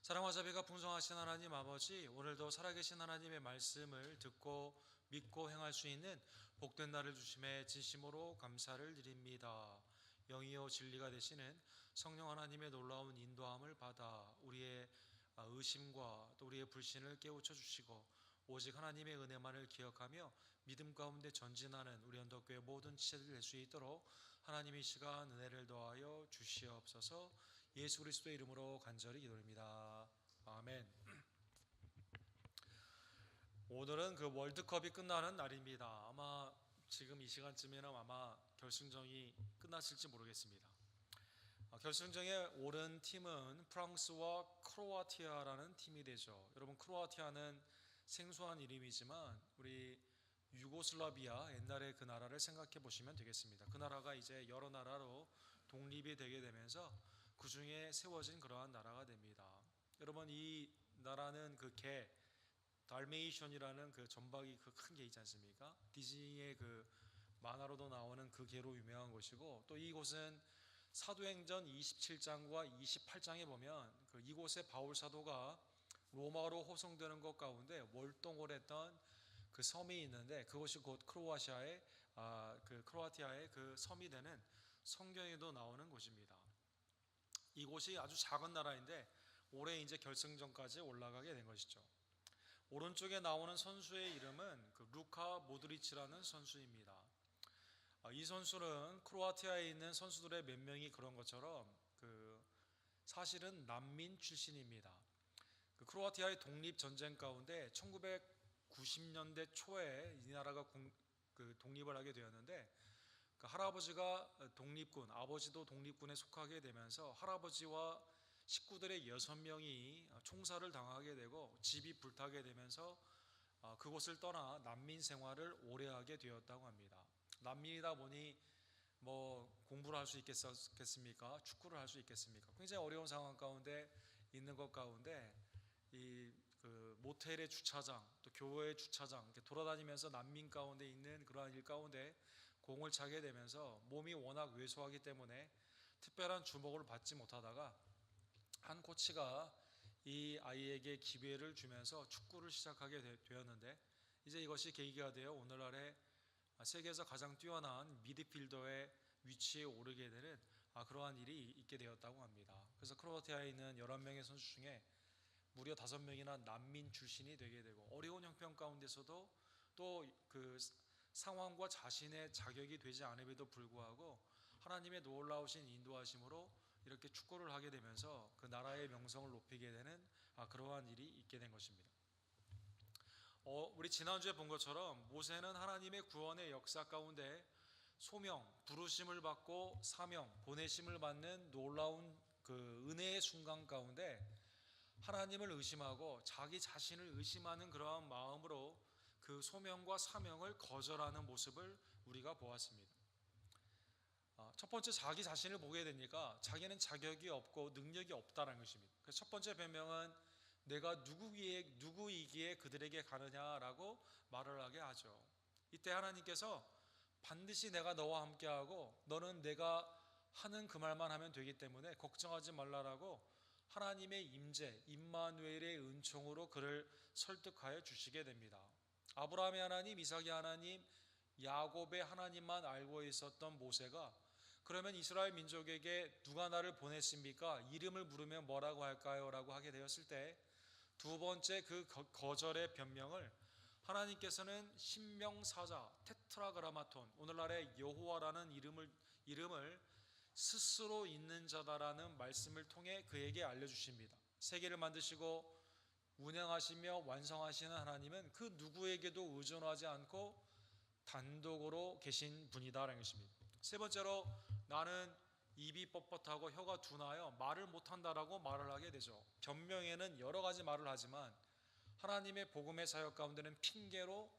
사랑과 자비가 풍성하신 하나님 아버지, 오늘도 살아계신 하나님의 말씀을 듣고 믿고 행할 수 있는 복된 날을 주심에 진심으로 감사를 드립니다. 영이요 진리가 되시는 성령 하나님의 놀라운 인도함을 받아 우리의 의심과 또 우리의 불신을 깨우쳐 주시고 오직 하나님의 은혜만을 기억하며 믿음 가운데 전진하는 우리 언덕교회 모든 지체들 될 수 있도록 하나님이 이 시간 은혜를 더하여 주시옵소서. 예수 그리스도의 이름으로 간절히 기도합니다. 아멘. 오늘은 그 월드컵이 끝나는 날입니다. 아마 지금 이 시간쯤에는 아마 결승전이 끝났을지 모르겠습니다. 결승전에 오른 팀은 프랑스와 크로아티아라는 팀이 되죠. 여러분, 크로아티아는 생소한 이름이지만 우리 유고슬라비아 옛날에 그 나라를 생각해 보시면 되겠습니다. 그 나라가 이제 여러 나라로 독립이 되게 되면서 그 중에 세워진 그러한 나라가 됩니다. 여러분, 이 나라는 그 개 달메이션이라는 그 전박이 그 큰 개 있지 않습니까? 디즈니의 그 만화로도 나오는 그 개로 유명한 곳이고, 또 이곳은 사도행전 27장과 28장에 보면 그 이곳에 바울 사도가 로마로 호송되는 것 가운데 월동을 했던 그 섬이 있는데, 그것이 곧 크로아티아의 그 섬이 되는 성경에도 나오는 곳입니다. 이곳이 아주 작은 나라인데 올해 이제 결승전까지 올라가게 된 것이죠. 오른쪽에 나오는 선수의 이름은 그 루카 모드리치라는 선수입니다. 이 선수는 크로아티아에 있는 선수들의 몇 명이 그런 것처럼 사실은 난민 출신입니다. 그 크로아티아의 독립 전쟁 가운데 1990년대 초에 이 나라가 독립을 하게 되었는데, 그 할아버지가 독립군, 아버지도 독립군에 속하게 되면서 할아버지와 식구들의 6명이 총살을 당하게 되고 집이 불타게 되면서 그곳을 떠나 난민 생활을 오래 하게 되었다고 합니다. 난민이다 보니 뭐 공부를 할 수 있겠습니까? 축구를 할 수 있겠습니까? 굉장히 어려운 상황 가운데 있는 것 가운데 그 모텔의 주차장, 또 교회의 주차장 이렇게 돌아다니면서 난민 가운데 있는 그러한 일 가운데 공을 차게 되면서 몸이 워낙 왜소하기 때문에 특별한 주목을 받지 못하다가 한 코치가 이 아이에게 기회를 주면서 축구를 시작하게 되었는데, 이제 이것이 계기가 되어 오늘날의 세계에서 가장 뛰어난 미드필더의 위치에 오르게 되는 그러한 일이 있게 되었다고 합니다. 그래서 크로아티아에 있는 11명의 선수 중에 무려 5명이나 난민 출신이 되게 되고, 어려운 형편 가운데서도 또 그 상황과 자신의 자격이 되지 않음에도 불구하고 하나님의 놀라우신 인도하심으로 이렇게 축구를 하게 되면서 그 나라의 명성을 높이게 되는 그러한 일이 있게 된 것입니다. 우리 지난주에 본 것처럼 모세는 하나님의 구원의 역사 가운데 소명, 부르심을 받고 사명, 보내심을 받는 놀라운 그 은혜의 순간 가운데 하나님을 의심하고 자기 자신을 의심하는 그러한 마음으로 그 소명과 사명을 거절하는 모습을 우리가 보았습니다. 첫 번째, 자기 자신을 보게 되니까 자기는 자격이 없고 능력이 없다는 것입니다. 그래서 첫 번째 변명은 내가 누구이기에 그들에게 가느냐라고 말을 하게 하죠. 이때 하나님께서 반드시 내가 너와 함께하고 너는 내가 하는 그 말만 하면 되기 때문에 걱정하지 말라라고 하나님의 임재, 임마누엘의 은총으로 그를 설득하여 주시게 됩니다. 아브라함의 하나님, 이삭의 하나님, 야곱의 하나님만 알고 있었던 모세가 그러면 이스라엘 민족에게 누가 나를 보냈습니까? 이름을 물으면 뭐라고 할까요? 라고 하게 되었을 때 두 번째 그 거절의 변명을 하나님께서는 신명사자 테트라그라마톤, 오늘날의 여호와라는 이름을 스스로 있는 자다라는 말씀을 통해 그에게 알려주십니다. 세계를 만드시고 운영하시며 완성하시는 하나님은 그 누구에게도 의존하지 않고 단독으로 계신 분이다라는 것입니다. 세 번째로 나는 입이 뻣뻣하고 혀가 둔하여 말을 못한다라고 말을 하게 되죠. 변명에는 여러 가지 말을 하지만 하나님의 복음의 사역 가운데는 핑계로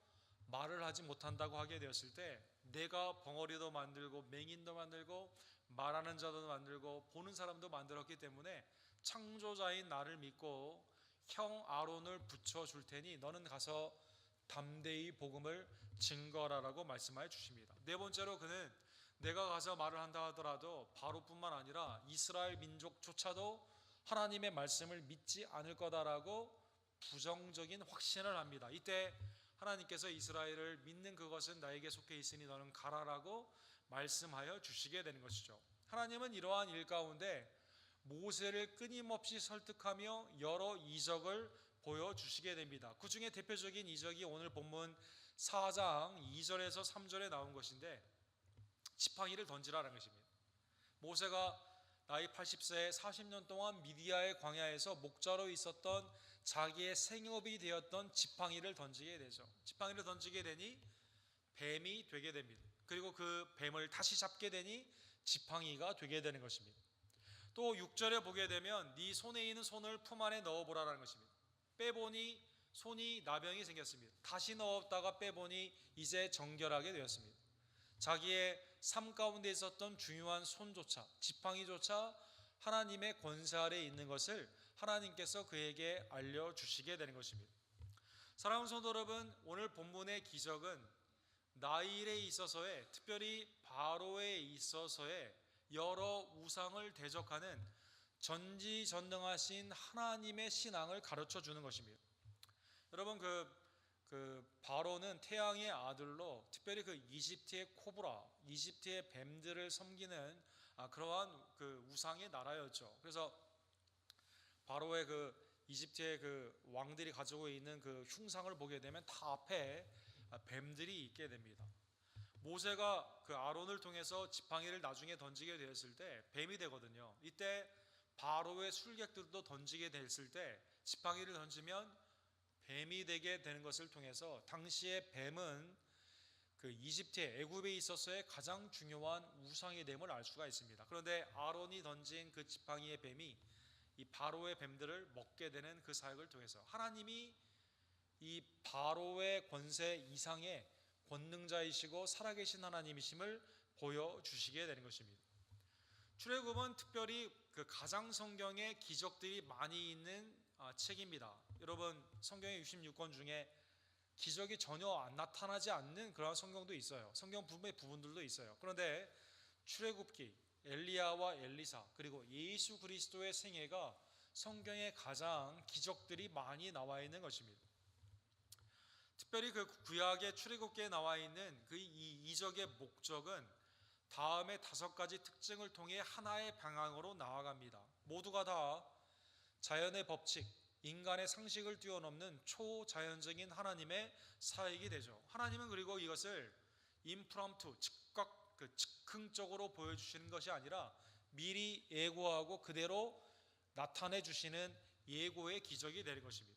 말을 하지 못한다고 하게 되었을 때 내가 벙어리도 만들고 맹인도 만들고 말하는 자도 만들고 보는 사람도 만들었기 때문에 창조자인 나를 믿고 형 아론을 붙여줄 테니 너는 가서 담대히 복음을 증거하라고 말씀하여 주십니다. 네 번째로 그는 내가 가서 말을 한다 하더라도 바로뿐만 아니라 이스라엘 민족조차도 하나님의 말씀을 믿지 않을 거다라고 부정적인 확신을 합니다. 이때 하나님께서 이스라엘을 믿는 그것은 나에게 속해 있으니 너는 가라라고 말씀하여 주시게 되는 것이죠. 하나님은 이러한 일 가운데 모세를 끊임없이 설득하며 여러 이적을 보여주시게 됩니다. 그 중에 대표적인 이적이 오늘 본문 4장 2절에서 3절에 나온 것인데 지팡이를 던지라는 것입니다. 모세가 나이 80세에 40년 동안 미디아의 광야에서 목자로 있었던 자기의 생업이 되었던 지팡이를 던지게 되죠. 지팡이를 던지게 되니 뱀이 되게 됩니다. 그리고 그 뱀을 다시 잡게 되니 지팡이가 되게 되는 것입니다. 또 6절에 보게 되면 네 손에 있는 손을 품 안에 넣어보라는 것입니다. 빼보니 손이 나병이 생겼습니다. 다시 넣었다가 빼보니 이제 정결하게 되었습니다. 자기의 삶 가운데 있었던 중요한 손조차, 지팡이조차 하나님의 권세 아래 있는 것을 하나님께서 그에게 알려주시게 되는 것입니다. 사랑하는 성도 여러분, 오늘 본문의 기적은 나일에 있어서의, 특별히 바로에 있어서의 여러 우상을 대적하는 전지전능하신 하나님의 신앙을 가르쳐 주는 것입니다. 여러분, 바로는 태양의 아들로 특별히 그 이집트의 코브라, 이집트의 뱀들을 섬기는 그러한 그 우상의 나라였죠. 그래서 바로의 이집트의 왕들이 가지고 있는 그 흉상을 보게 되면 다 앞에 뱀들이 있게 됩니다. 모세가 아론을 통해서 지팡이를 나중에 던지게 되었을 때 뱀이 되거든요. 이때 바로의 술객들도 던지게 됐을 때 지팡이를 던지면 뱀이 되게 되는 것을 통해서 당시의 뱀은 이집트의 애굽에 있어서의 가장 중요한 우상이 됨을 알 수가 있습니다. 그런데 아론이 던진 그 지팡이의 뱀이 이 바로의 뱀들을 먹게 되는 그 사역을 통해서 하나님이 이 바로의 권세 이상의 권능자이시고 살아계신 하나님이심을 보여주시게 되는 것입니다. 출애굽은 특별히 가장 성경에 기적들이 많이 있는 책입니다. 여러분, 성경의 66권 중에 기적이 전혀 나타나지 않는 그런 성경도 있어요. 성경 부분들도 있어요. 그런데 출애굽기, 엘리야와 엘리사, 그리고 예수 그리스도의 생애가 성경에 가장 기적들이 많이 나와 있는 것입니다. 특별히 구약의 출애굽기에 나와 있는 이 이적의 목적은 다음의 5가지 특징을 통해 하나의 방향으로 나아갑니다. 모두가 다 자연의 법칙, 인간의 상식을 뛰어넘는 초자연적인 하나님의 사역이 되죠. 하나님은 그리고 이것을 임프롬투, 즉흥적으로 보여주시는 것이 아니라 미리 예고하고 그대로 나타내 주시는 예고의 기적이 되는 것입니다.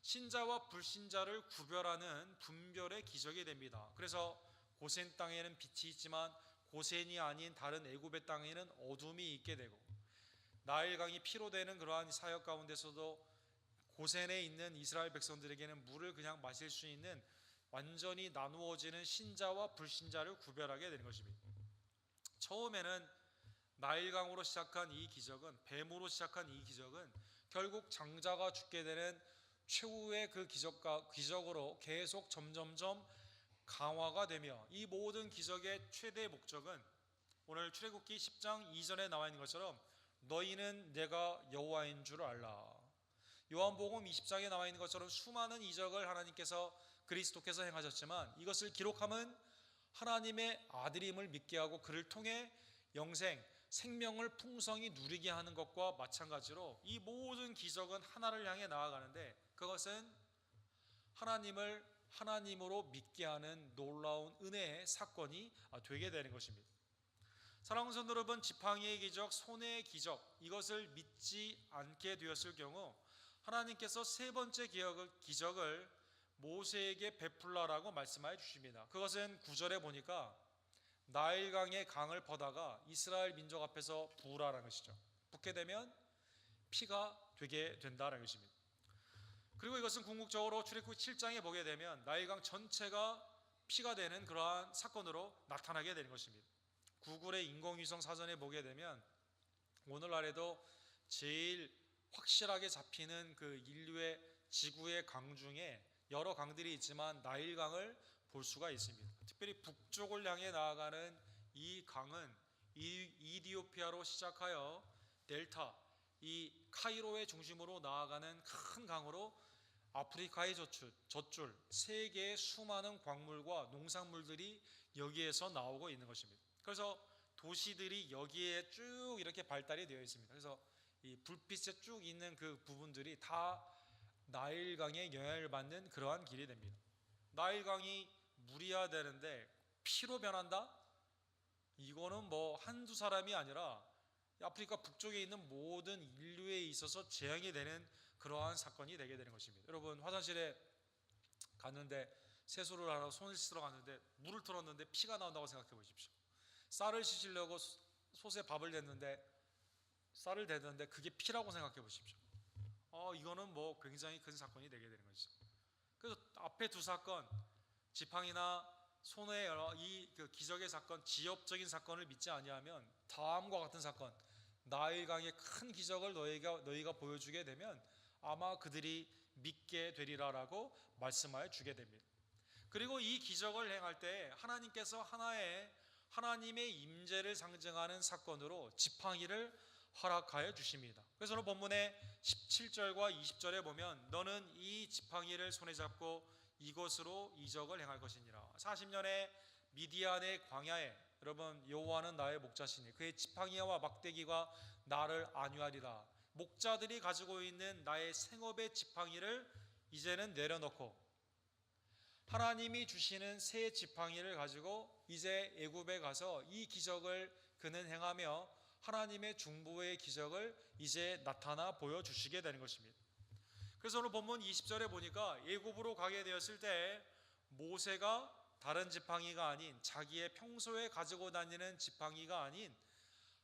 신자와 불신자를 구별하는 분별의 기적이 됩니다. 그래서 고센 땅에는 빛이 있지만 고센이 아닌 다른 애굽의 땅에는 어둠이 있게 되고, 나일강이 피로 되는 그러한 사역 가운데서도 고센에 있는 이스라엘 백성들에게는 물을 그냥 마실 수 있는 완전히 나누어지는 신자와 불신자를 구별하게 되는 것입니다. 처음에는 나일강으로 시작한 이 기적은, 뱀으로 시작한 이 기적은 결국 장자가 죽게 되는 최후의 기적으로 계속 점점점 강화가 되며, 이 모든 기적의 최대 목적은 오늘 출애굽기 10장 2절에 나와 있는 것처럼 너희는 내가 여호와인 줄 알라. 요한복음 20장에 나와 있는 것처럼 수많은 이적을 하나님께서 그리스도께서 행하셨지만 이것을 기록함은 하나님의 아들임을 믿게 하고 그를 통해 영생, 생명을 풍성히 누리게 하는 것과 마찬가지로 이 모든 기적은 하나를 향해 나아가는데, 그것은 하나님을 하나님으로 믿게 하는 놀라운 은혜의 사건이 되게 되는 것입니다. 사랑하는 성도 여러분, 지팡이의 기적, 손의 기적, 이것을 믿지 않게 되었을 경우 하나님께서 세 번째 기적을 모세에게 베풀라라고 말씀하여 주십니다. 그것은 9절에 보니까 나일강의 강을 퍼다가 이스라엘 민족 앞에서 부으라는 것이죠. 붓게 되면 피가 되게 된다는 것입니다. 그리고 이것은 궁극적으로 출애굽기 7장에 보게 되면 나일강 전체가 피가 되는 그러한 사건으로 나타나게 되는 것입니다. 구글의 인공위성 사전에 보게 되면 오늘날에도 제일 확실하게 잡히는 인류의 지구의 강 중에 여러 강들이 있지만 나일강을 볼 수가 있습니다. 특별히 북쪽을 향해 나아가는 이 강은 이디오피아로 시작하여 델타, 이 카이로의 중심으로 나아가는 큰 강으로 아프리카의 젖줄 세계의 수많은 광물과 농산물들이 여기에서 나오고 있는 것입니다. 그래서 도시들이 여기에 쭉 이렇게 발달이 되어 있습니다. 그래서 이 불빛에 쭉 있는 그 부분들이 다 나일강의 영향을 받는 그러한 길이 됩니다. 나일강이 물이야 되는데 피로 변한다? 이거는 뭐 한두 사람이 아니라 아프리카 북쪽에 있는 모든 인류에 있어서 재앙이 되는 그러한 사건이 되게 되는 것입니다. 여러분, 화장실에 갔는데 세수를 하러 손을 씻으러 갔는데 물을 틀었는데 피가 나온다고 생각해 보십시오. 쌀을 씻으려고 솥에 밥을 쌀을 댔는데 그게 피라고 생각해 보십시오. 이거는 뭐 굉장히 큰 사건이 되게 되는 것이죠. 그래서 앞에 두 사건, 지팡이나 손의 그 기적의 사건, 지엽적인 사건을 믿지 아니하면 다음과 같은 사건, 나일강의 큰 기적을 너희가 보여주게 되면 아마 그들이 믿게 되리라라고 말씀하여 주게 됩니다. 그리고 이 기적을 행할 때 하나님께서 하나님의 임재를 상징하는 사건으로 지팡이를 허락하여 주십니다. 그래서 오늘 본문의 17절과 20절에 보면 너는 이 지팡이를 손에 잡고 이곳으로 이적을 행할 것이니라. 40년의 미디안의 광야에 여러분 여호와는 나의 목자시니 그의 지팡이와 막대기가 나를 안위하리라. 목자들이 가지고 있는 나의 생업의 지팡이를 이제는 내려놓고 하나님이 주시는 새 지팡이를 가지고 이제 애굽에 가서 이 기적을 그는 행하며 하나님의 중보의 기적을 이제 나타나 보여주시게 되는 것입니다. 그래서 오늘 본문 20절에 보니까 애굽으로 가게 되었을 때 모세가 다른 지팡이가 아닌 자기의 평소에 가지고 다니는 지팡이가 아닌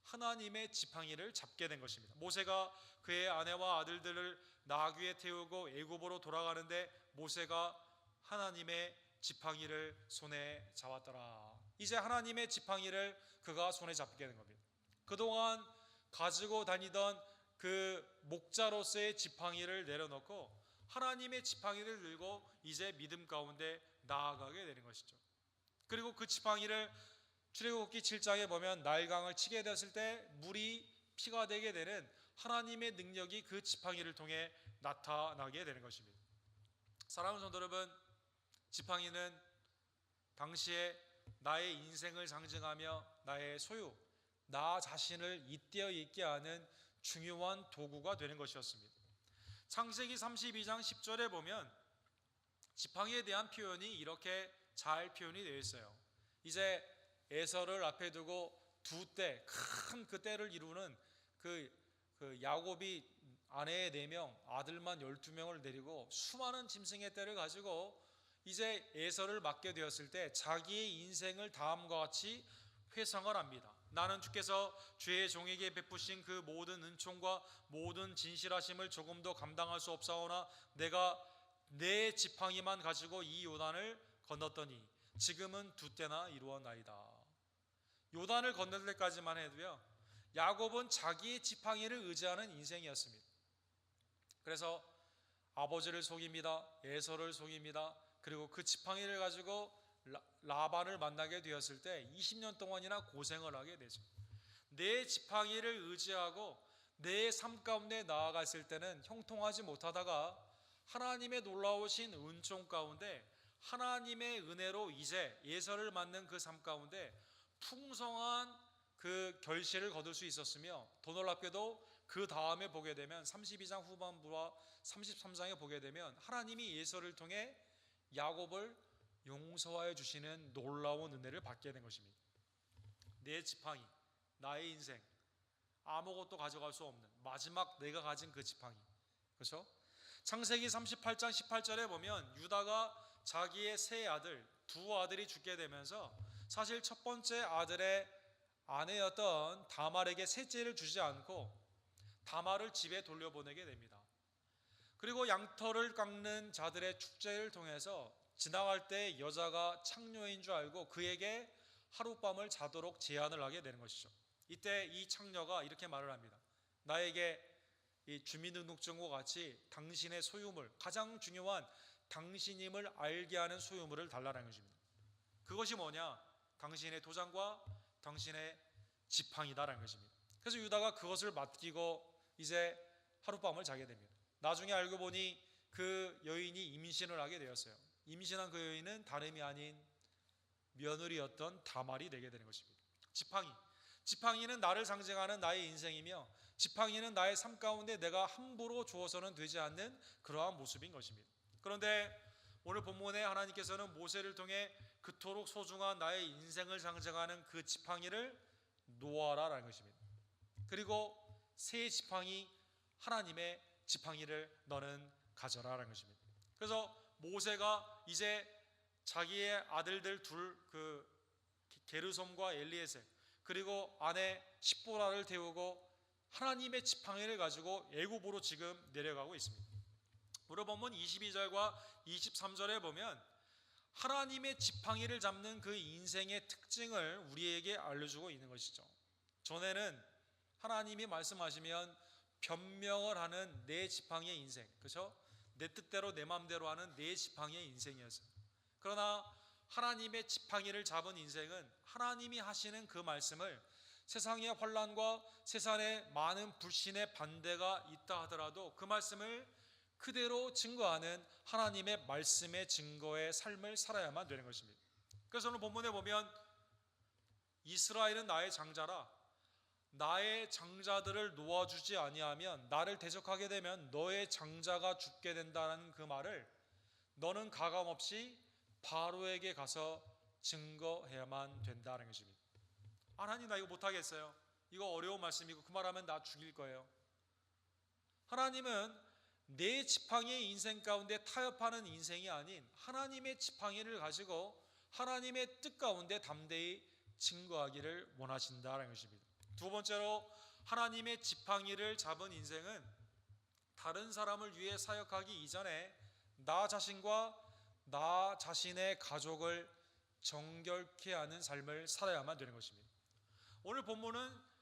하나님의 지팡이를 잡게 된 것입니다. 모세가 그의 아내와 아들들을 나귀에 태우고 애굽으로 돌아가는데 모세가 하나님의 지팡이를 손에 잡았더라. 이제 하나님의 지팡이를 그가 손에 잡게 된 겁니다. 그동안 가지고 다니던 그 목자로서의 지팡이를 내려놓고 하나님의 지팡이를 들고 이제 믿음 가운데 나아가게 되는 것이죠. 그리고 그 지팡이를 출애굽기 7장에 보면 나일강을 치게 되었을 때 물이 피가 되게 되는 하나님의 능력이 그 지팡이를 통해 나타나게 되는 것입니다. 사랑하는 성도 여러분, 지팡이는 당시에 나의 인생을 상징하며 나의 소유, 나 자신을 잇대어 있게 하는 중요한 도구가 되는 것이었습니다. 창세기 32장 10절에 보면 지팡이에 대한 표현이 이렇게 잘 표현이 되어 있어요. 이제 에서를 앞에 두고 두 떼, 큰 그 떼를 이루는 그 야곱이 아내 4명, 아들만 12명을 데리고 수많은 짐승의 떼를 가지고 이제 에서를 맡게 되었을 때 자기의 인생을 다음과 같이 회상을 합니다. 나는 주께서 주의 종에게 베푸신 그 모든 은총과 모든 진실하심을 조금도 감당할 수 없사오나 내가 내 지팡이만 가지고 이 요단을 건넜더니 지금은 2때나 이루었나이다. 요단을 건널 때까지만 해도요, 야곱은 자기의 지팡이를 의지하는 인생이었습니다. 그래서 아버지를 속입니다. 에서를 속입니다. 그리고 그 지팡이를 가지고 라반을 만나게 되었을 때 20년 동안이나 고생을 하게 되죠. 내 지팡이를 의지하고 내 삶 가운데 나아갔을 때는 형통하지 못하다가 하나님의 놀라우신 은총 가운데 하나님의 은혜로 이제 예서를 맞는 그 삶 가운데 풍성한 그 결실을 거둘 수 있었으며 더 놀랍게도 그 다음에 보게 되면 32장 후반부와 33장에 보게 되면 하나님이 예서를 통해 야곱을 용서하여 주시는 놀라운 은혜를 받게 된 것입니다. 내 지팡이, 나의 인생, 아무것도 가져갈 수 없는 마지막 내가 가진 그 지팡이. 그렇죠? 창세기 38장 18절에 보면 유다가 자기의 세 아들, 두 아들이 죽게 되면서 사실 첫 번째 아들의 아내였던 다말에게 셋째를 주지 않고 다말을 집에 돌려보내게 됩니다. 그리고 양털을 깎는 자들의 축제를 통해서 지나갈 때 여자가 창녀인 줄 알고 그에게 하룻밤을 자도록 제안을 하게 되는 것이죠. 이때 이 창녀가 이렇게 말을 합니다. 나에게 이 주민등록증과 같이 당신의 소유물, 가장 중요한 당신임을 알게 하는 소유물을 달라는 것입니다. 그것이 뭐냐? 당신의 도장과 당신의 지팡이다라는 것입니다. 그래서 유다가 그것을 맡기고 이제 하룻밤을 자게 됩니다. 나중에 알고 보니 그 여인이 임신을 하게 되었어요. 임신한 그 여인은 다름이 아닌 며느리였던 다말이 되게 되는 것입니다. 지팡이는 나를 상징하는 나의 인생이며, 지팡이는 나의 삶 가운데 내가 함부로 주어서는 되지 않는 그러한 모습인 것입니다. 그런데 오늘 본문에 하나님께서는 모세를 통해 그토록 소중한 나의 인생을 상징하는 그 지팡이를 놓아라라는 것입니다. 그리고 새 지팡이, 하나님의 지팡이를 너는 가져라라는 것입니다. 그래서 모세가 이제 자기의 아들들 둘, 그 게르솜과 엘리에셀, 그리고 아내 십보라를 태우고 하나님의 지팡이를 가지고 애굽으로 지금 내려가고 있습니다. 우리 본문 22절과 23절에 보면 하나님의 지팡이를 잡는 그 인생의 특징을 우리에게 알려주고 있는 것이죠. 전에는 하나님이 말씀하시면 변명을 하는 내 지팡이의 인생, 그렇죠? 내 뜻대로 내 마음대로 하는 내 지팡이의 인생이었어요. 그러나 하나님의 지팡이를 잡은 인생은 하나님이 하시는 그 말씀을 세상의 환난과 세상의 많은 불신의 반대가 있다 하더라도 그 말씀을 그대로 증거하는 하나님의 말씀의 증거의 삶을 살아야만 되는 것입니다. 그래서 오늘 본문에 보면 이스라엘은 나의 장자라, 나의 장자들을 놓아주지 아니하면, 나를 대적하게 되면 너의 장자가 죽게 된다는 그 말을 너는 가감없이 바로에게 가서 증거해야만 된다는 것입니다. 하나님, 나 이거 못하겠어요. 이거 어려운 말씀이고 그 말하면 나 죽일 거예요. 하나님은 내 지팡이의 인생 가운데 타협하는 인생이 아닌 하나님의 지팡이를 가지고 하나님의 뜻 가운데 담대히 증거하기를 원하신다는 것입니다. 두 번째로, 하나님의 지팡이를 잡은 인생은 다른 사람을 위해 사역하기 이전에 나 자신과 나 자신의 가족을 정결케 하는 삶을 살아야만 되는 것입니다. 오늘 본문은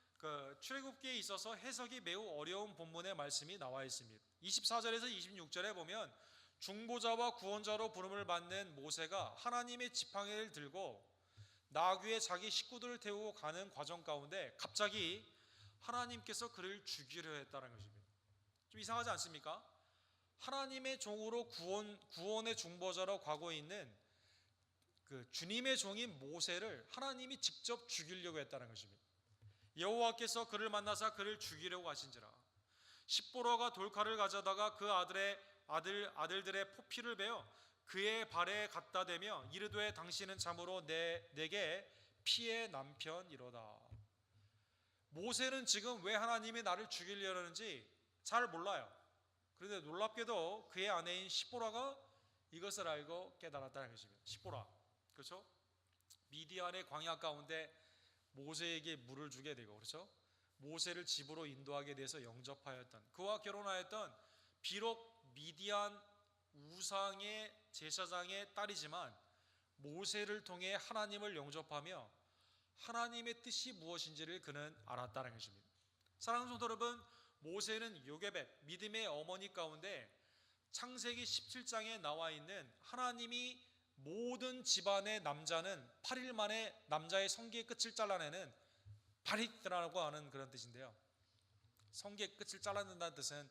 출애굽기에 있어서 해석이 매우 어려운 본문의 말씀이 나와 있습니다. 24절에서 26절에 보면 중보자와 구원자로 부름을 받는 모세가 하나님의 지팡이를 들고 나귀에 자기 식구들을 태우고 가는 과정 가운데 갑자기 하나님께서 그를 죽이려 했다는 것입니다. 좀 이상하지 않습니까? 하나님의 종으로 구원의 중보자로 가고 있는 그 주님의 종인 모세를 하나님이 직접 죽이려고 했다는 것입니다. 여호와께서 그를 만나사 그를 죽이려고 하신지라. 십보로가 돌칼을 가져다가 그 아들들의 포피를 베어 그의 발에 갖다 대며 이르되 당신은 참으로 내게 피의 남편이로다. 모세는 지금 왜 하나님이 나를 죽이려는지 잘 몰라요. 그런데 놀랍게도 그의 아내인 십보라가 이것을 알고 깨달았다는 것입니다. 십보라, 그렇죠? 미디안의 광야 가운데 모세에게 물을 주게 되고, 그렇죠? 모세를 집으로 인도하게 돼서 영접하였던, 그와 결혼하였던, 비록 미디안 우상의 제사장의 딸이지만 모세를 통해 하나님을 영접하며 하나님의 뜻이 무엇인지를 그는 알았다는 것입니다. 사랑하는 성도 여러분, 모세는 요게벳, 믿음의 어머니 가운데 창세기 17장에 나와 있는 하나님이 모든 집안의 남자는 8일 만에 남자의 성기의 끝을 잘라내는 바리트라고 하는 그런 뜻인데요, 성기의 끝을 잘라낸다는 뜻은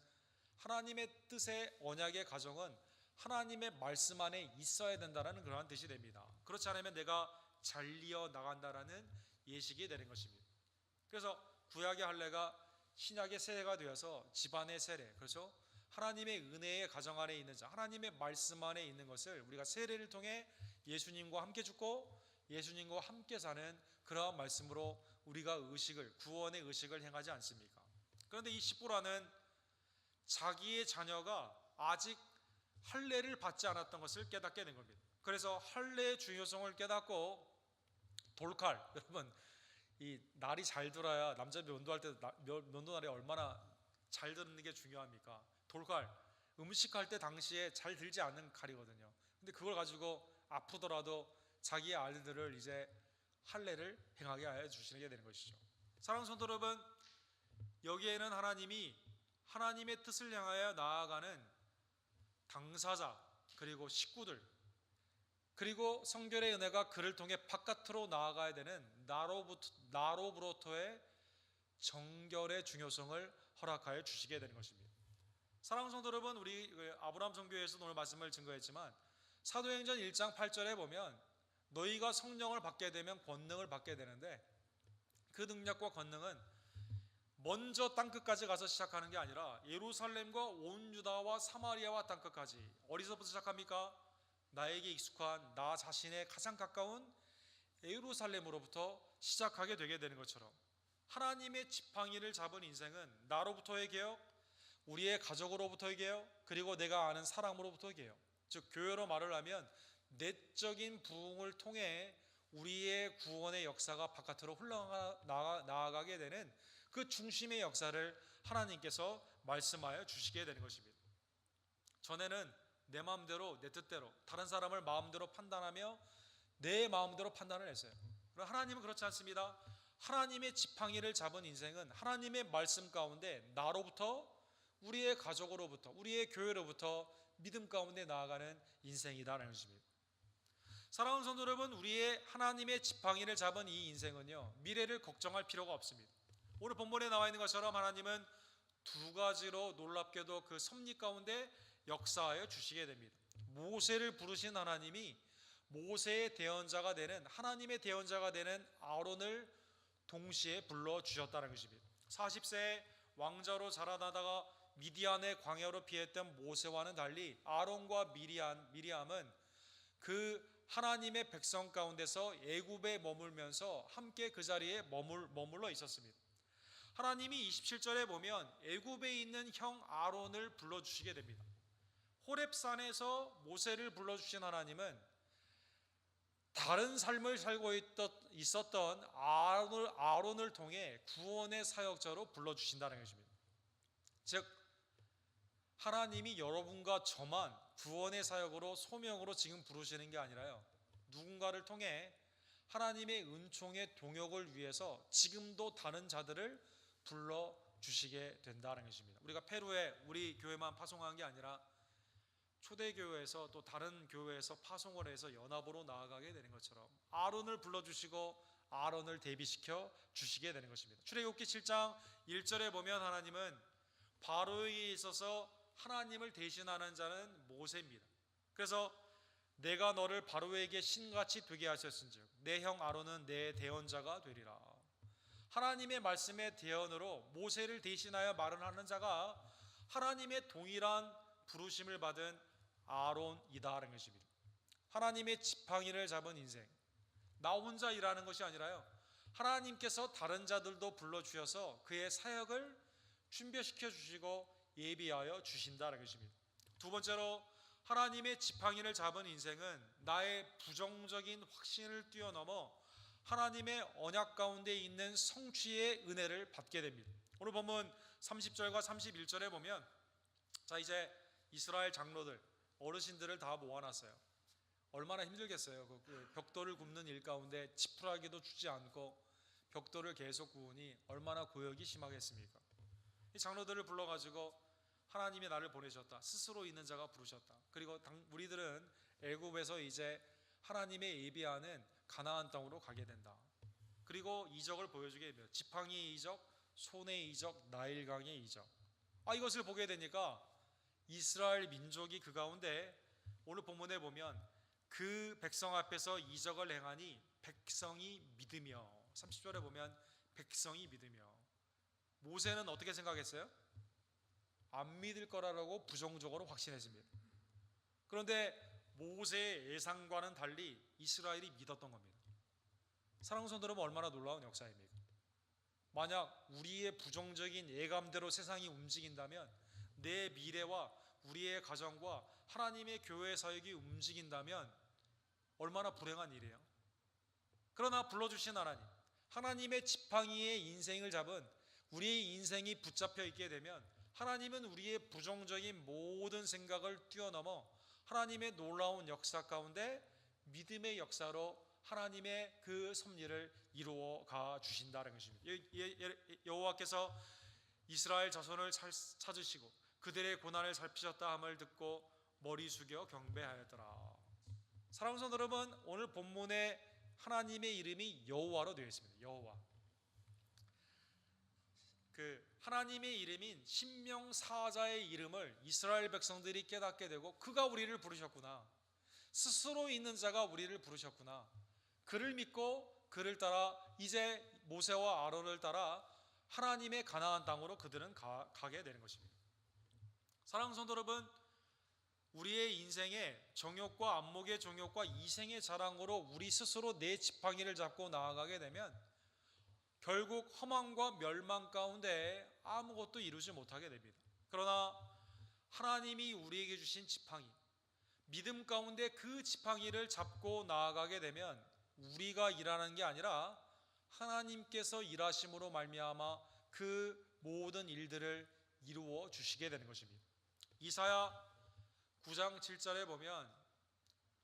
하나님의 뜻의 언약의 가정은 하나님의 말씀 안에 있어야 된다는 그러한 뜻이 됩니다. 그렇지 않으면 내가 잘리어 나간다라는 예식이 되는 것입니다. 그래서 구약의 할례가 신약의 세례가 되어서 집안의 세례, 그렇죠? 하나님의 은혜의 가정 안에 있는 자, 하나님의 말씀 안에 있는 것을 우리가 세례를 통해 예수님과 함께 죽고 예수님과 함께 사는 그러한 말씀으로 우리가 구원의 의식을 행하지 않습니까? 그런데 이 십보라는 자기의 자녀가 아직 할례를 받지 않았던 것을 깨닫게 된 겁니다. 그래서 할례의 중요성을 깨닫고 돌칼, 여러분 이 날이 잘 들어야 남자 면도할 때 면도날이 얼마나 잘 드는 게 중요합니까? 돌칼, 음식할 때 당시에 잘 들지 않는 칼이거든요. 근데 그걸 가지고 아프더라도 자기의 아들들을 이제 할례를 행하게 하여 주시게 되는 것이죠. 사랑하는 성도 여러분, 여기에는 하나님이 하나님의 뜻을 향하여 나아가는 당사자, 그리고 식구들, 그리고 성결의 은혜가 그를 통해 바깥으로 나아가야 되는 나로부터의 정결의 중요성을 허락하여 주시게 되는 것입니다. 사랑하는 성도 여러분, 우리 아브라함 선교회에서 오늘 말씀을 증거했지만 사도행전 1장 8절에 보면 너희가 성령을 받게 되면 권능을 받게 되는데, 그 능력과 권능은 먼저 땅끝까지 가서 시작하는 게 아니라 예루살렘과 온 유다와 사마리아와 땅끝까지, 어디서부터 시작합니까? 나에게 익숙한 나 자신의 가장 가까운 예루살렘으로부터 시작하게 되게 되는 것처럼, 하나님의 지팡이를 잡은 인생은 나로부터의 개혁, 우리의 가족으로부터의 개혁, 그리고 내가 아는 사람으로부터의 개혁, 즉 교회로 말을 하면 내적인 부흥을 통해 우리의 구원의 역사가 바깥으로 흘러나가게 되는 그 중심의 역사를 하나님께서 말씀하여 주시게 되는 것입니다. 전에는 내 마음대로, 내 뜻대로 다른 사람을 마음대로 판단하며 내 마음대로 판단을 했어요. 그러나 하나님은 그렇지 않습니다. 하나님의 지팡이를 잡은 인생은 하나님의 말씀 가운데 나로부터, 우리의 가족으로부터, 우리의 교회로부터 믿음 가운데 나아가는 인생이다라는 것입니다. 사랑하는 성도 여러분, 우리의 하나님의 지팡이를 잡은 이 인생은요, 미래를 걱정할 필요가 없습니다. 오늘 본문에 나와 있는 것처럼 하나님은 두 가지로 놀랍게도 그 섭리 가운데 역사하여 주시게 됩니다. 모세를 부르신 하나님이 모세의 대언자가 되는, 하나님의 대언자가 되는 아론을 동시에 불러주셨다는 것입니다. 40세에 왕자로 자라나다가 미디안의 광야로 피했던 모세와는 달리 아론과 미리암은 그 하나님의 백성 가운데서 애굽에 머물면서 함께 그 자리에 머물러 있었습니다. 하나님이 27절에 보면 애굽에 있는 형 아론을 불러주시게 됩니다. 호렙산에서 모세를 불러주신 하나님은 다른 삶을 살고 있었던 아론을 통해 구원의 사역자로 불러주신다는 것입니다. 즉 하나님이 여러분과 저만 구원의 사역으로, 소명으로 지금 부르시는 게 아니라요, 누군가를 통해 하나님의 은총의 동역을 위해서 지금도 다른 자들을 불러주시게 된다는 것입니다. 우리가 페루에 우리 교회만 파송한 게 아니라 초대교회에서 또 다른 교회에서 파송을 해서 연합으로 나아가게 되는 것처럼 아론을 불러주시고 아론을 대비시켜 주시게 되는 것입니다. 출애굽기 7장 1절에 보면 하나님은 바로에게 있어서 하나님을 대신하는 자는 모세입니다. 그래서 내가 너를 바로에게 신같이 되게 하셨은즉 내 형 아론은 내 대언자가 되리라. 하나님의 말씀의 대언으로 모세를 대신하여 말을 하는 자가 하나님의 동일한 부르심을 받은 아론이다라는 것입니다. 하나님의 지팡이를 잡은 인생, 나 혼자 일하는 것이 아니라요, 하나님께서 다른 자들도 불러주셔서 그의 사역을 준비시켜 주시고 예비하여 주신다는 것입니다. 두 번째로 하나님의 지팡이를 잡은 인생은 나의 부정적인 확신을 뛰어넘어 하나님의 언약 가운데 있는 성취의 은혜를 받게 됩니다. 오늘 본문 30절과 31절에 보면, 자 이제 이스라엘 장로들, 어르신들을 다 모아놨어요. 얼마나 힘들겠어요. 그 벽돌을 굽는 일 가운데 지푸라기도 주지 않고 벽돌을 계속 구우니 얼마나 고역이 심하겠습니까? 이 장로들을 불러가지고 하나님이 나를 보내셨다, 스스로 있는 자가 부르셨다, 그리고 우리들은 애굽에서 이제 하나님의 예비하는 가나안 땅으로 가게 된다, 그리고 이적을 보여주게 됩니다. 지팡이의 이적, 손의 이적, 나일강의 이적. 이것을 보게 되니까 이스라엘 민족이 그 가운데 오늘 본문에 보면 그 백성 앞에서 이적을 행하니 백성이 믿으며, 30절에 보면 백성이 믿으며. 모세는 어떻게 생각했어요? 안 믿을 거라고 부정적으로 확신했습니다. 그런데 모세의 예상과는 달리 이스라엘이 믿었던 겁니다. 사랑하는 성도 여러분, 얼마나 놀라운 역사입니까? 만약 우리의 부정적인 예감대로 세상이 움직인다면, 내 미래와 우리의 가정과 하나님의 교회 사역이 움직인다면 얼마나 불행한 일이에요. 그러나 불러주신 하나님, 하나님의 지팡이의 인생을 잡은 우리의 인생이 붙잡혀 있게 되면 하나님은 우리의 부정적인 모든 생각을 뛰어넘어 하나님의 놀라운 역사 가운데 믿음의 역사로 하나님의 그 섭리를 이루어 가 주신다는 것입니다. 여호와께서 이스라엘 자손을 찾으시고 그들의 고난을 살피셨다 함을 듣고 머리 숙여 경배하였더라. 사랑하는 성도 여러분, 오늘 본문에 하나님의 이름이 여호와로 되어 있습니다. 여호와. 하나님의 이름인 신명사자의 이름을 이스라엘 백성들이 깨닫게 되고, 그가 우리를 부르셨구나, 스스로 있는 자가 우리를 부르셨구나, 그를 믿고 그를 따라 이제 모세와 아론을 따라 하나님의 가나안 땅으로 그들은 가게 되는 것입니다. 사랑하는 성도 여러분, 우리의 인생의 정욕과 안목의 정욕과 이생의 자랑으로 우리 스스로 내 지팡이를 잡고 나아가게 되면 결국 허망과 멸망 가운데 아무것도 이루지 못하게 됩니다. 그러나 하나님이 우리에게 주신 지팡이, 믿음 가운데 그 지팡이를 잡고 나아가게 되면 우리가 일하는 게 아니라 하나님께서 일하심으로 말미암아 그 모든 일들을 이루어 주시게 되는 것입니다. 이사야 9장 7절에 보면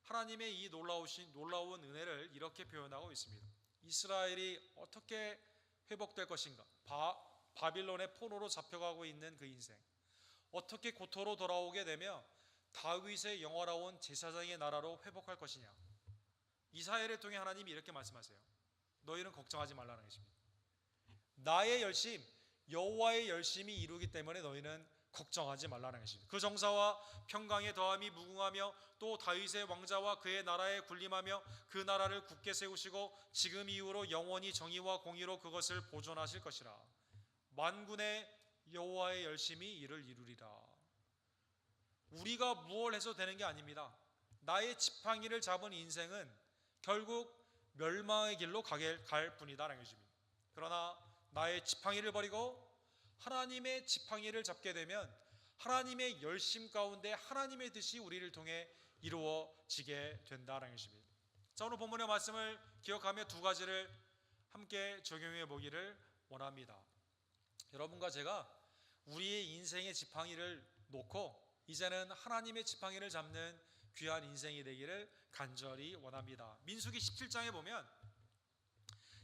하나님의 이 놀라운 은혜를 이렇게 표현하고 있습니다. 이스라엘이 어떻게 회복될 것인가? 바빌론의 포로로 잡혀가고 있는 그 인생, 어떻게 고토로 돌아오게 되며 다윗의 영원하온 제사장의 나라로 회복할 것이냐? 이사야를 통해 하나님이 이렇게 말씀하세요. 너희는 걱정하지 말라는 것입니다. 나의 열심, 여호와의 열심이 이루기 때문에 너희는 걱정하지 말라는 것입니다. 그 정사와 평강의 더함이 무궁하며 또 다윗의 왕자와 그의 나라에 군림하며 그 나라를 굳게 세우시고 지금 이후로 영원히 정의와 공의로 그것을 보존하실 것이라. 만군의 여호와의 열심이 이를 이루리라. 우리가 무엇을 해서 되는 게 아닙니다. 나의 지팡이를 잡은 인생은 결국 멸망의 길로 갈 뿐이다라는 것입니다. 그러나 나의 지팡이를 버리고 하나님의 지팡이를 잡게 되면 하나님의 열심 가운데 하나님의 뜻이 우리를 통해 이루어지게 된다는 것입니다. 자, 오늘 본문의 말씀을 기억하며 두 가지를 함께 적용해 보기를 원합니다. 여러분과 제가 우리의 인생의 지팡이를 놓고 이제는 하나님의 지팡이를 잡는 귀한 인생이 되기를 간절히 원합니다. 민수기 17장에 보면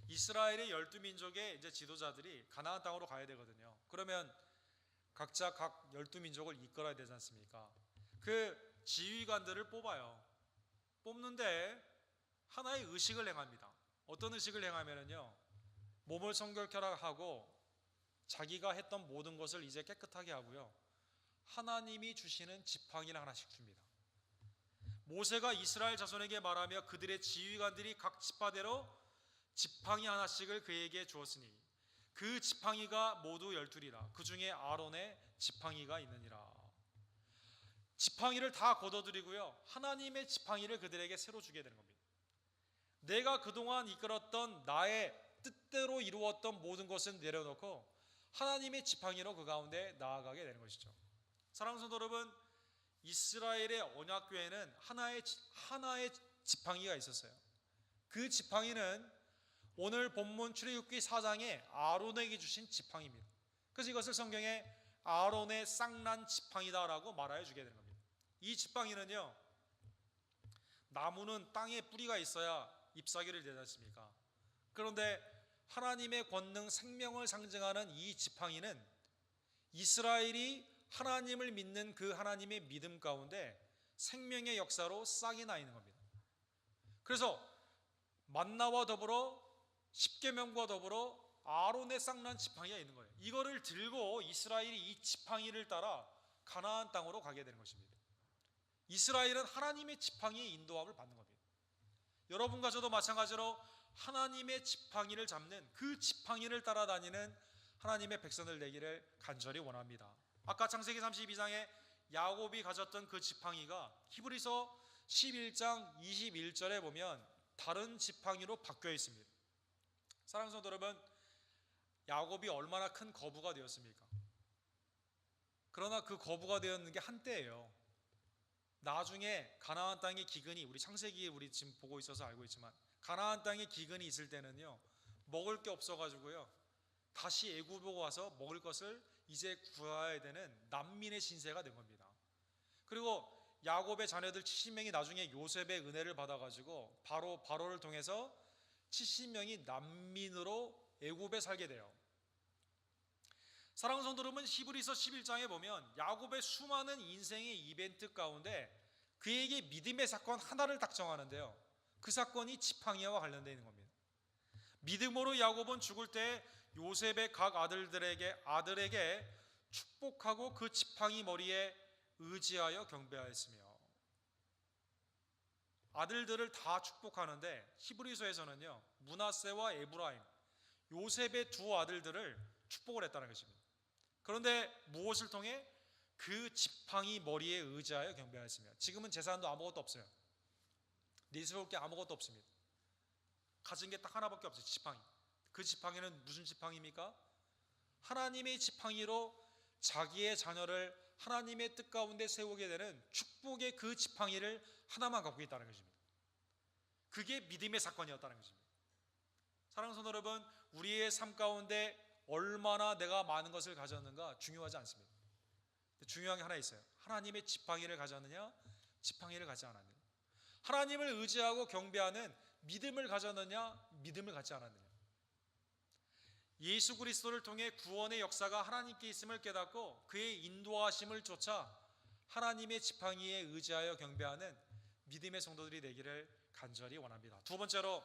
이스라엘의 12민족의 이제 지도자들이 가나안 땅으로 가야 되거든요. 그러면 각자 각 12민족을 이끌어야 되지 않습니까? 그 지휘관들을 뽑아요. 뽑는데 하나의 의식을 행합니다. 어떤 의식을 행하면요, 몸을 성결케 하고 자기가 했던 모든 것을 이제 깨끗하게 하고요, 하나님이 주시는 지팡이를 하나씩 줍니다. 모세가 이스라엘 자손에게 말하며 그들의 지휘관들이 각 지파대로 지팡이 하나씩을 그에게 주었으니 그 지팡이가 모두 12이라. 그 중에 아론의 지팡이가 있느니라. 지팡이를 다 걷어들이고요, 하나님의 지팡이를 그들에게 새로 주게 되는 겁니다. 내가 그동안 이끌었던 나의 뜻대로 이루었던 모든 것은 내려놓고 하나님의 지팡이로 그 가운데 나아가게 되는 것이죠. 사랑하는 성도 여러분, 이스라엘의 언약궤에는 하나의 지팡이가 있었어요. 그 지팡이는 오늘 본문 출애굽기 4장에 아론에게 주신 지팡이입니다. 그래서 이것을 성경에 아론의 쌍난 지팡이다라고 말하여 주게 되는 겁니다. 이 지팡이는요, 나무는 땅에 뿌리가 있어야 잎사귀를 내지 않습니까? 그런데 하나님의 권능, 생명을 상징하는 이 지팡이는 이스라엘이 하나님을 믿는 그 하나님의 믿음 가운데 생명의 역사로 싹이 나 있는 겁니다. 그래서 만나와 더불어 십계명과 더불어 아론의 쌍난 지팡이가 있는 거예요. 이거를 들고 이스라엘이 이 지팡이를 따라 가나안 땅으로 가게 되는 것입니다. 이스라엘은 하나님의 지팡이의 인도함을 받는 겁니다. 여러분과 저도 마찬가지로 하나님의 지팡이를 잡는, 그 지팡이를 따라다니는 하나님의 백성들 되기를 간절히 원합니다. 아까 창세기 32장에 야곱이 가졌던 그 지팡이가 히브리서 11장 21절에 보면 다른 지팡이로 바뀌어 있습니다. 사랑하는 성도 여러분, 야곱이 얼마나 큰 거부가 되었습니까? 그러나 그 거부가 되었는 게 한때예요. 나중에 가나안 땅의 기근이, 우리 창세기에 우리 지금 보고 있어서 알고 있지만 가나안 땅에 기근이 있을 때는요, 먹을 게 없어가지고요, 다시 애굽으로 와서 먹을 것을 이제 구해야 되는 난민의 신세가 된 겁니다. 그리고 야곱의 자녀들 70명이 나중에 요셉의 은혜를 받아가지고 바로를 통해서 70명이 난민으로 애굽에 살게 돼요. 사랑하는 성도 여러분, 히브리서 11장에 보면 야곱의 수많은 인생의 이벤트 가운데 그에게 믿음의 사건 하나를 딱 정하는데요, 그 사건이 지팡이와 관련되어 있는 겁니다. 믿음으로 야곱은 죽을 때 요셉의 각 아들에게 축복하고 그 지팡이 머리에 의지하여 경배하였으며, 아들들을 다 축복하는데 히브리서에서는요, 므낫세와 에브라임, 요셉의 두 아들들을 축복을 했다는 것입니다. 그런데 무엇을 통해? 그 지팡이 머리에 의지하여 경배하였으며. 지금은 재산도 아무것도 없어요. 내세울 게 아무것도 없습니다. 가진 게 딱 하나밖에 없어요. 지팡이. 그 지팡이는 무슨 지팡이입니까? 하나님의 지팡이로 자기의 자녀를 하나님의 뜻 가운데 세우게 되는 축복의 그 지팡이를 하나만 갖고 있다는 것입니다. 그게 믿음의 사건이었다는 것입니다. 사랑하는 성도 여러분, 우리의 삶 가운데 얼마나 내가 많은 것을 가졌는가 중요하지 않습니다. 중요한 게 하나 있어요. 하나님의 지팡이를 가졌느냐, 지팡이를 가지 않았느냐. 하나님을 의지하고 경배하는 믿음을 가졌느냐, 믿음을 갖지 않았느냐. 예수 그리스도를 통해 구원의 역사가 하나님께 있음을 깨닫고 그의 인도하심을 쫓아 하나님의 지팡이에 의지하여 경배하는 믿음의 성도들이 되기를 간절히 원합니다. 두 번째로,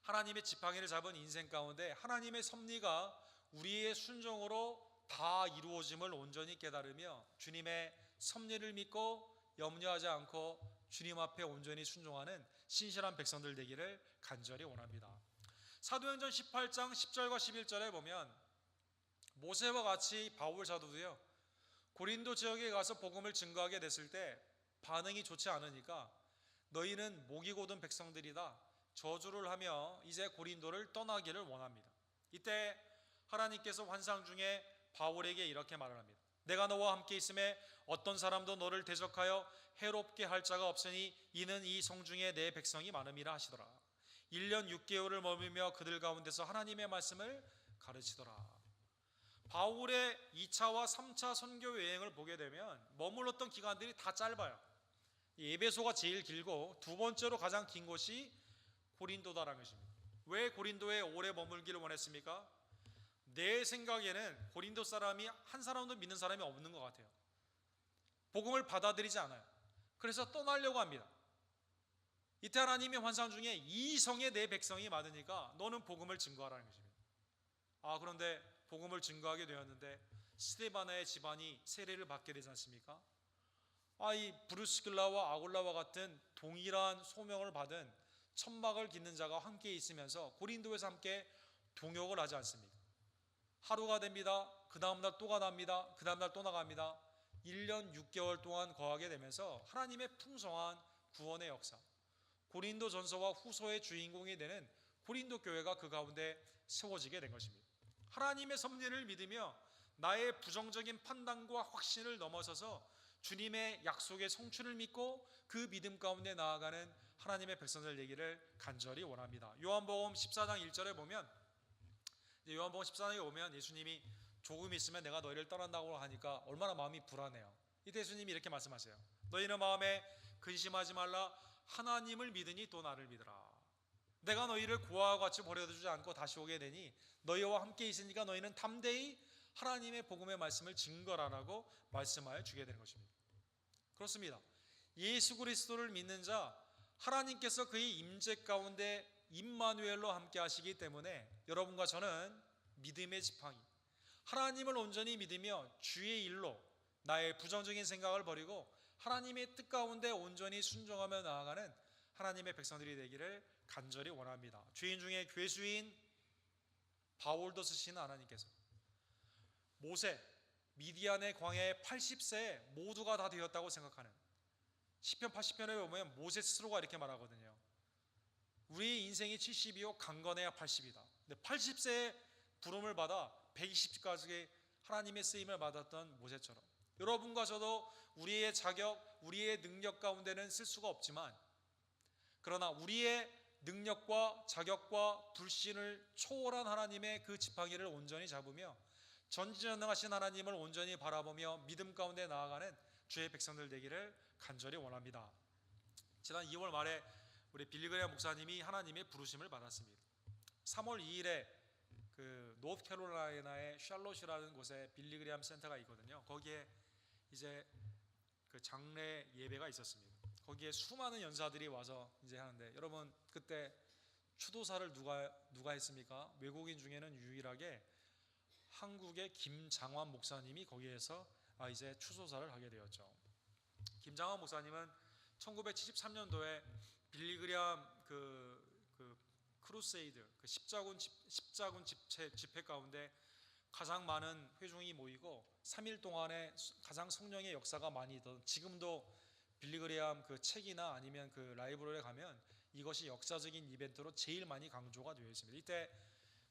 하나님의 지팡이를 잡은 인생 가운데 하나님의 섭리가 우리의 순종으로 다 이루어짐을 온전히 깨달으며 주님의 섭리를 믿고 염려하지 않고 주님 앞에 온전히 순종하는 신실한 백성들 되기를 간절히 원합니다. 사도행전 18장 10절과 11절에 보면 모세와 같이 바울 사도도요, 고린도 지역에 가서 복음을 증거하게 됐을 때 반응이 좋지 않으니까 너희는 목이 곧은 백성들이다, 저주를 하며 이제 고린도를 떠나기를 원합니다. 이때 하나님께서 환상 중에 바울에게 이렇게 말을 합니다. 내가 너와 함께 있음에 어떤 사람도 너를 대적하여 해롭게 할 자가 없으니 이는 이 성중에 내 백성이 많음이라 하시더라. 1년 6개월을 머물며 그들 가운데서 하나님의 말씀을 가르치더라. 바울의 2차와 3차 선교 여행을 보게 되면 머물렀던 기간들이 다 짧아요. 에베소가 제일 길고 두 번째로 가장 긴 곳이 고린도다라는 것입니다. 왜 고린도에 오래 머물기를 원했습니까? 내 생각에는 고린도 사람이 한 사람도 믿는 사람이 없는 것 같아요. 복음을 받아들이지 않아요. 그래서 떠나려고 합니다. 이때 하나님의 환상 중에 이 성에 내 백성이 많으니까 너는 복음을 증거하라는 것입니다. 그런데 복음을 증거하게 되었는데 스데바나의 집안이 세례를 받게 되지 않습니까? 이 브루스길라와 아굴라와 같은 동일한 소명을 받은 천막을 깃는 자가 함께 있으면서 고린도에서 함께 동역을 하지 않습니까? 하루가 됩니다. 그 다음날 또 가납니다. 그 다음날 또 나갑니다. 1년 6개월 동안 거하게 되면서 하나님의 풍성한 구원의 역사, 고린도 전서와 후서의 주인공이 되는 고린도 교회가 그 가운데 세워지게 된 것입니다. 하나님의 섭리를 믿으며 나의 부정적인 판단과 확신을 넘어서서 주님의 약속의 성취를 믿고 그 믿음 가운데 나아가는 하나님의 백성들 되기를 간절히 원합니다. 요한복음 14장 1절에 보면, 요한복음 14장에 보면 예수님이 조금 있으면 내가 너희를 떠난다고 하니까 얼마나 마음이 불안해요. 이때 예수님이 이렇게 말씀하세요. 너희는 마음에 근심하지 말라. 하나님을 믿으니 또 나를 믿으라. 내가 너희를 고아와 같이 버려두지 않고 다시 오게 되니 너희와 함께 있으니까 너희는 담대히 하나님의 복음의 말씀을 증거하라고 말씀하여 주게 되는 것입니다. 그렇습니다. 예수 그리스도를 믿는 자, 하나님께서 그의 임재 가운데 임마누엘로 함께 하시기 때문에 여러분과 저는 믿음의 지팡이, 하나님을 온전히 믿으며 주의 일로 나의 부정적인 생각을 버리고 하나님의 뜻 가운데 온전히 순종하며 나아가는 하나님의 백성들이 되기를 간절히 원합니다. 죄인 중에 괴수인 바울도 쓰시는 하나님께서 모세, 미디안의 광야에 80세에 모두가 다 되었다고 생각하는 시편 80편에 보면 모세 스스로가 이렇게 말하거든요. 우리 인생이 70이요 강건해야 80이다. 근데 80세에 부름을 받아 120까지 하나님의 쓰임을 받았던 모세처럼 여러분과 저도 우리의 자격, 우리의 능력 가운데는 쓸 수가 없지만, 그러나 우리의 능력과 자격과 불신을 초월한 하나님의 그 지팡이를 온전히 잡으며 전지전능하신 하나님을 온전히 바라보며 믿음 가운데 나아가는 주의 백성들 되기를 간절히 원합니다. 지난 2월 말에 우리 빌리그레암 목사님이 하나님의 부르심을 받았습니다. 3월 2일에 그 노스캐롤라이나의 샬롯이라는 곳에 빌리그레암 센터가 있거든요. 거기에 이제 그 장례 예배가 있었습니다. 거기에 수많은 연사들이 와서 이제 하는데, 여러분 그때 추도사를 누가 했습니까? 외국인 중에는 유일하게 한국의 김장환 목사님이 거기에서 이제 추도사를 하게 되었죠. 김장환 목사님은 1973년도에 빌리그리암 그 크루세이드 그 십자군 집회 가운데 가장 많은 회중이 모이고 3일 동안에 가장 성령의 역사가 많이 있던, 지금도 빌리그리암 그 책이나 아니면 그 라이브러리에 가면 이것이 역사적인 이벤트로 제일 많이 강조가 되어 있습니다. 이때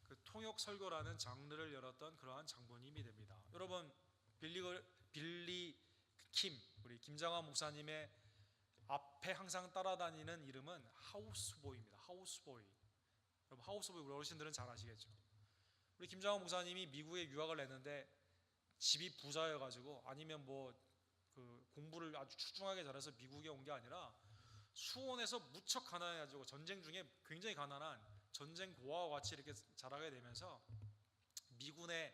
그 통역 설교라는 장르를 열었던 그러한 장본인이 됩니다. 여러분, 빌리 킴, 우리 김장환 목사님의 앞에 항상 따라다니는 이름은 하우스보이입니다. 하우스보이. 여러분, 하우스보이 우리 어르신들은 잘 아시겠죠? 우리 김장환 목사님이 미국에 유학을 했는데 집이 부자여가지고, 아니면 그 공부를 아주 출중하게 잘해서 미국에 온 게 아니라 수원에서 무척 가난해가지고 전쟁 중에 굉장히 가난한 전쟁 고아와 같이 이렇게 자라게 되면서 미군의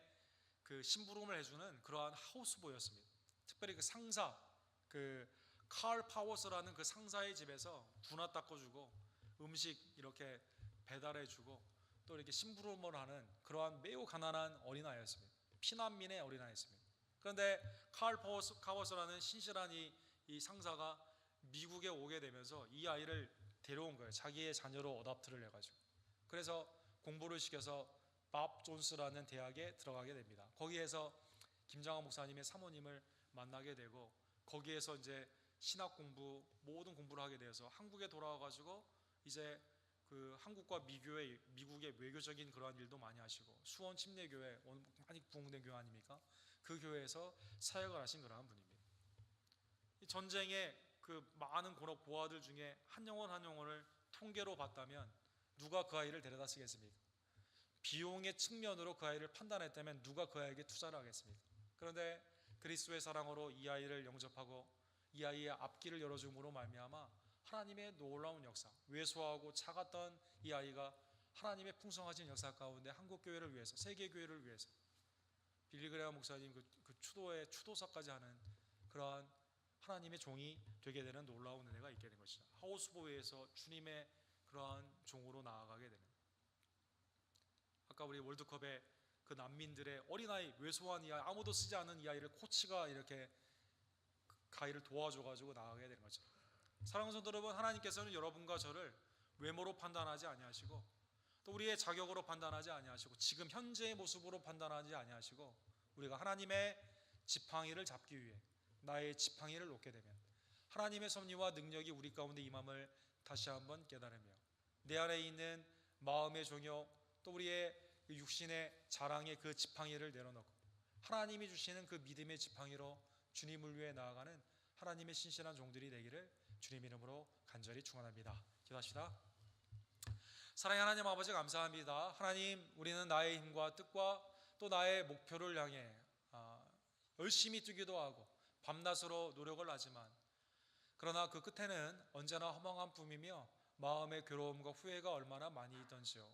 그 심부름을 해주는 그러한 하우스보이였습니다. 특별히 그 상사, 그 칼 파워스라는 그 상사의 집에서 군화 닦아주고 음식 이렇게 배달해주고 또 이렇게 심부름을 하는 그러한 매우 가난한 어린아이였습니다. 피난민의 어린아이였습니다. 그런데 칼 파워스라는 신실한 이 상사가 미국에 오게 되면서 이 아이를 데려온 거예요. 자기의 자녀로 어답트를 해가지고. 그래서 공부를 시켜서 밥 존스라는 대학에 들어가게 됩니다. 거기에서 김장환 목사님의 사모님을 만나게 되고, 거기에서 이제 신학 공부, 모든 공부를 하게 되어서 한국에 돌아와가지고 이제 그 한국과 미국의 외교적인 그러한 일도 많이 하시고, 수원 침례교회 많이 부흥된 교회 아닙니까? 그 교회에서 사역을 하신 그러한 분입니다. 이 전쟁의 그 많은 고아들 중에 한 영혼을 통계로 봤다면 누가 그 아이를 데려다 쓰겠습니까? 비용의 측면으로 그 아이를 판단했다면 누가 그 아이에게 투자를 하겠습니까? 그런데 그리스도의 사랑으로 이 아이를 영접하고 이 아이의 앞길을 열어줌으로 말미암아 하나님의 놀라운 역사, 왜소하고 작았던 이 아이가 하나님의 풍성하신 역사 가운데 한국교회를 위해서, 세계교회를 위해서 빌리그레암 목사님 그 추도사까지 하는 그러한 하나님의 종이 되게 되는 놀라운 은혜가 있게 된 것이죠. 하우스보이에서 주님의 그러한 종으로 나아가게 되는. 아까 우리 월드컵에 그 난민들의 어린아이, 왜소한 이 아이, 아무도 쓰지 않는 이 아이를 코치가 이렇게 그 아이를 도와줘가지고 나아가게 되는 거죠. 사랑하는 성도 여러분, 하나님께서는 여러분과 저를 외모로 판단하지 아니하시고 또 우리의 자격으로 판단하지 아니하시고 지금 현재의 모습으로 판단하지 아니하시고, 우리가 하나님의 지팡이를 잡기 위해 나의 지팡이를 놓게 되면 하나님의 섭리와 능력이 우리 가운데 임함을 다시 한번 깨달으며 내 안에 있는 마음의 종욕, 또 우리의 육신의 자랑의 그 지팡이를 내려놓고 하나님이 주시는 그 믿음의 지팡이로 주님을 위해 나아가는 하나님의 신실한 종들이 되기를 주님 이름으로 간절히 축원합니다. 기도합시다. 사랑의 하나님 아버지, 감사합니다. 하나님, 우리는 나의 힘과 뜻과 또 나의 목표를 향해 열심히 뛰기도 하고 밤낮으로 노력을 하지만, 그러나 그 끝에는 언제나 허망한 꿈이며 마음의 괴로움과 후회가 얼마나 많이 있던지요.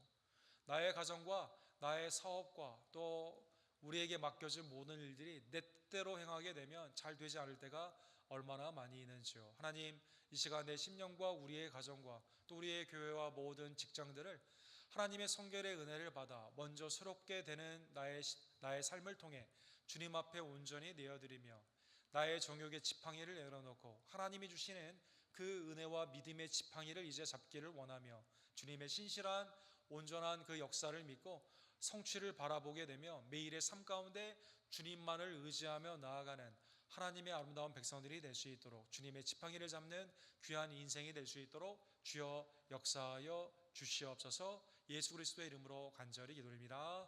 나의 가정과 나의 사업과 또 우리에게 맡겨진 모든 일들이 내 뜻대로 행하게 되면 잘 되지 않을 때가 얼마나 많이 있는지요. 하나님, 이 시간 내 심령과 우리의 가정과 또 우리의 교회와 모든 직장들을 하나님의 성결의 은혜를 받아 먼저 새롭게 되는 나의 삶을 통해 주님 앞에 온전히 내어드리며 나의 정욕의 지팡이를 내려놓고 하나님이 주시는 그 은혜와 믿음의 지팡이를 이제 잡기를 원하며 주님의 신실한 온전한 그 역사를 믿고 성취를 바라보게 되며 매일의 삶 가운데 주님만을 의지하며 나아가는 하나님의 아름다운 백성들이 될 수 있도록, 주님의 지팡이를 잡는 귀한 인생이 될 수 있도록 주여 역사하여 주시옵소서. 예수 그리스도의 이름으로 간절히 기도드립니다.